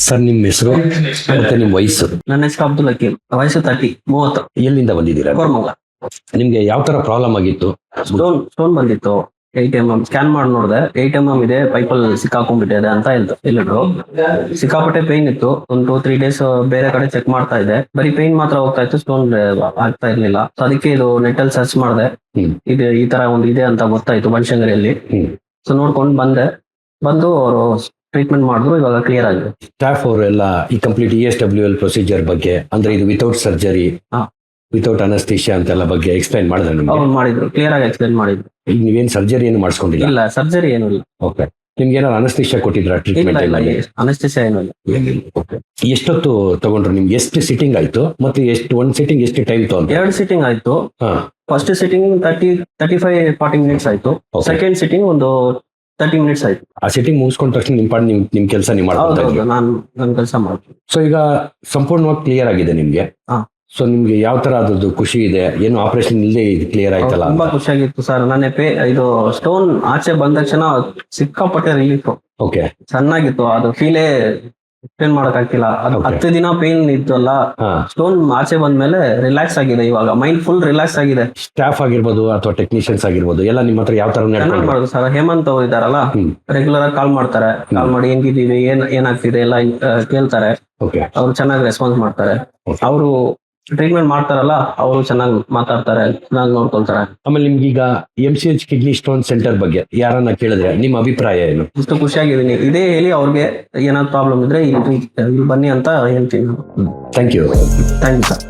Sir, ನಿಮ್ಮ ಹೆಸರು ಮತ್ತೆ ನಿಮ್ಮ ವಯಸ್ಸು? ನನ್ನ ಹೆಸರು ಅಬ್ದುಲ್ ಹಕೀಮ್, ವಯಸ್ಸು 30. ಎಲ್ಲಿಂದ ಬಂದಿದ್ದೀರಾ? ಕೋರ್ಮಂಗಲ. ನಿಮ್ಗೆ ಯಾವ ತರ ಪ್ರಾಬ್ಲಮ್ ಆಗಿತ್ತು? ಸ್ಟೋನ್ ಬಂದಿತ್ತು. 8mm ಸ್ಕ್ಯಾನ್ ಮಾಡಿ ನೋಡಿದೆ, 8mm ಇದೆ, ಪೈಪಲ್ಲಿ ಸಿಕ್ಕಾಕೊಂಡ್ಬಿಟ್ಟಿದೆ ಅಂತ ಹೇಳಿದ್ರು. ಸಿಕ್ಕಾಪಟ್ಟೆ ಪೇನ್ ಇತ್ತು. ಒಂದು 2-3 ಡೇಸ್ ಬೇರೆ ಕಡೆ ಚೆಕ್ ಮಾಡ್ತಾ ಇದ್ದೆ, ಬರೀ ಪೇನ್ ಮಾತ್ರ ಹೋಗ್ತಾ ಇತ್ತು, ಸ್ಟೋನ್ ಆಗ್ತಾ ಇರ್ಲಿಲ್ಲ. ಸೊ ಅದಕ್ಕೆ ಇದು ನೆಟ್ಟಲ್ಲಿ ಸರ್ಚ್ ಮಾಡಿದೆ, ಇದು ಈ ತರ ಒಂದು ಇದೆ ಅಂತ ಗೊತ್ತಾಯ್ತು ಬನಶಂಕರಿಯಲ್ಲಿ. ಸೊ ನೋಡ್ಕೊಂಡು ಬಂದು ಅವರು ಟ್ರೀಟ್ಮೆಂಟ್ ಮಾಡಿದ್ರು, ಇವಾಗ ಕ್ಲಿಯರ್ ಆಗಿದೆ. ಸ್ಟಾಫ್ ಅವರು ಎಲ್ಲ ಈ ಕಂಪ್ಲೀಟ್ ESWL ಪ್ರೊಸೀಜರ್ ಬಗ್ಗೆ, ಅಂದ್ರೆ ಇದು ವಿತೌಟ್ ಸರ್ಜರಿ, ವಿತೌಟ್ ಅನಸ್ತೀಶಿಯಾ ಅಂತೆಲ್ಲ ಬಗ್ಗೆ ಎಕ್ಸ್ಪ್ಲೈನ್ ಮಾಡಿದ್ರೆ ನಿಮ್ಗೆ? ಅವ್ರು ಮಾಡಿದ್ರು, ಕ್ಲಿಯರ್ ಆಗಿ ಎಕ್ಸ್ಪ್ಲೈನ್ ಮಾಡಿದ್ರು. ಈಗ ನೀವೇನು ಸರ್ಜರಿ ಏನು ಮಾಡಿಸ್ಕೊಂಡಿಲ್ಲ? ಇಲ್ಲ, ಸರ್ಜರಿ ಏನೂ ಇಲ್ಲ. ಓಕೆ. ನಿಮ್ಗೆ ಏನಾದ್ರು ಅನಸ್ತೀಶಿಯಾ ಕೊಟ್ಟಿದ್ರ ಟ್ರೀಟ್ಮೆಂಟ್? ಅನಸ್ತೀಶಿಯಾ ಏನೂ ಇಲ್ಲ. ಎಷ್ಟೊತ್ತು ತಗೊಂಡ್ರು? ನಿಮ್ಗೆ ಎಷ್ಟು ಸಿಟ್ಟಿಂಗ್ ಆಯ್ತು ಮತ್ತೆ ಒಂದ್ ಸಿಟ್ಟಿಂಗ್ ಎಷ್ಟು ಟೈಮ್ ತಗೊಂಡ್ರು? 2 ಸಿಟ್ಟಿಂಗ್ ಆಯ್ತು. ಫಸ್ಟ್ ಸಿಟ್ಟಿಂಗ್ 35-40 ಮಿನಿಟ್ಸ್ ಆಯ್ತು. ಸೆಕೆಂಡ್ ಸಿಟ್ಟಿಂಗ್ ಒಂದು 30 ಮಿನಿಟ್ಸ್ ಆಯ್ತು. ಆ ಸಿಟ್ಟಿಂಗ್ ಮುಗಿಸ್ಕೊಂಡ ತಕ್ಷಣ ನಿಮ್ ಕೆಲಸ ನೀವು ಮಾಡ್ಕೊಂಡು ನಾನು ಕೆಲಸ ಮಾಡ್ತೀನಿ. ಸೊ ಈಗ ಸಂಪೂರ್ಣವಾಗಿ ಕ್ಲಿಯರ್ ಆಗಿದೆ ನಿಮ್ಗೆ. ಸೊ ನಿಮ್ಗೆ ಯಾವ ತರ ಅದ್ರದ್ದು ಖುಷಿ ಇದೆ? ಏನು ಆಪರೇಷನ್ ಇಲ್ಲದೆ ಇದು ಕ್ಲಿಯರ್ ಆಯ್ತಲ್ಲ? ತುಂಬಾ ಖುಷಿಯಾಗಿತ್ತು ಸರ್. ಇದು ಸ್ಟೋನ್ ಆಚೆ ಬಂದ ತಕ್ಷಣ ಸಿಕ್ಕಾಪಟ್ಟೆ ರಿಲೀಫ್. ಓಕೆ. ಚೆನ್ನಾಗಿತ್ತು, ಅದು ಫೀಲೇ ಎಕ್ಸ್ಪ್ಲೇನ್ ಮಾಡಕ್ ಆಗ್ತಿಲ್ಲ. ಅದು 10 ದಿನ ಪೇನ್ ಇತ್ತಲ್ಲ, ಸ್ಟೋನ್ ಆಚೆ ಬಂದ್ಮೇಲೆ ರಿಲ್ಯಾಕ್ಸ್ ಆಗಿದೆ. ಇವಾಗ ಮೈಂಡ್ ಫುಲ್ ರಿಲ್ಯಾಕ್ಸ್ ಆಗಿದೆ. ಸ್ಟಾಫ್ ಆಗಿರ್ಬೋದು ಅಥವಾ ಟೆಕ್ನಿಷಿಯನ್ಸ್ ಆಗಿರ್ಬೋದು ಎಲ್ಲ ನಿಮ್ಮ ಹತ್ರ ಯಾವ ತರ ಮಾಡೋದು ಸರ್? ಹೇಮಂತ್ ಅವರು ಇದಾರಲ್ಲ, ರೆಗ್ಯುಲರ್ ಆಗಿ ಕಾಲ್ ಮಾಡ್ತಾರೆ. ಕಾಲ್ ಮಾಡಿ ಹೆಂಗಿದೀವಿ, ಏನಾಗ್ತಿದೆ ಎಲ್ಲ ಕೇಳ್ತಾರೆ. ಅವ್ರು ಚೆನ್ನಾಗಿ ರೆಸ್ಪಾನ್ಸ್ ಮಾಡ್ತಾರೆ. ಅವರು ಟ್ರೀಟ್ಮೆಂಟ್ ಮಾಡ್ತಾರಲ್ಲ, ಅವರು ಚೆನ್ನಾಗಿ ಮಾತಾಡ್ತಾರೆ, ಚೆನ್ನಾಗಿ ನೋಡ್ಕೊಳ್ತಾರೆ. ಆಮೇಲೆ ನಿಮ್ಗೀಗ MCH ಕಿಡ್ನಿ ಸ್ಟೋನ್ ಸೆಂಟರ್ ಬಗ್ಗೆ ಯಾರನ್ನ ಕೇಳಿದ್ರೆ ನಿಮ್ಮ ಅಭಿಪ್ರಾಯ ಏನು? ಇಷ್ಟು ಖುಷಿಯಾಗಿದ್ದೀನಿ. ಇದೇ ಹೇಳಿ ಅವ್ರಿಗೆ ಏನಾದ್ರು ಪ್ರಾಬ್ಲಮ್ ಇದ್ರೆ ಇಲ್ಲಿ ಬನ್ನಿ ಅಂತ ಹೇಳ್ತೀನಿ. Thank you sir.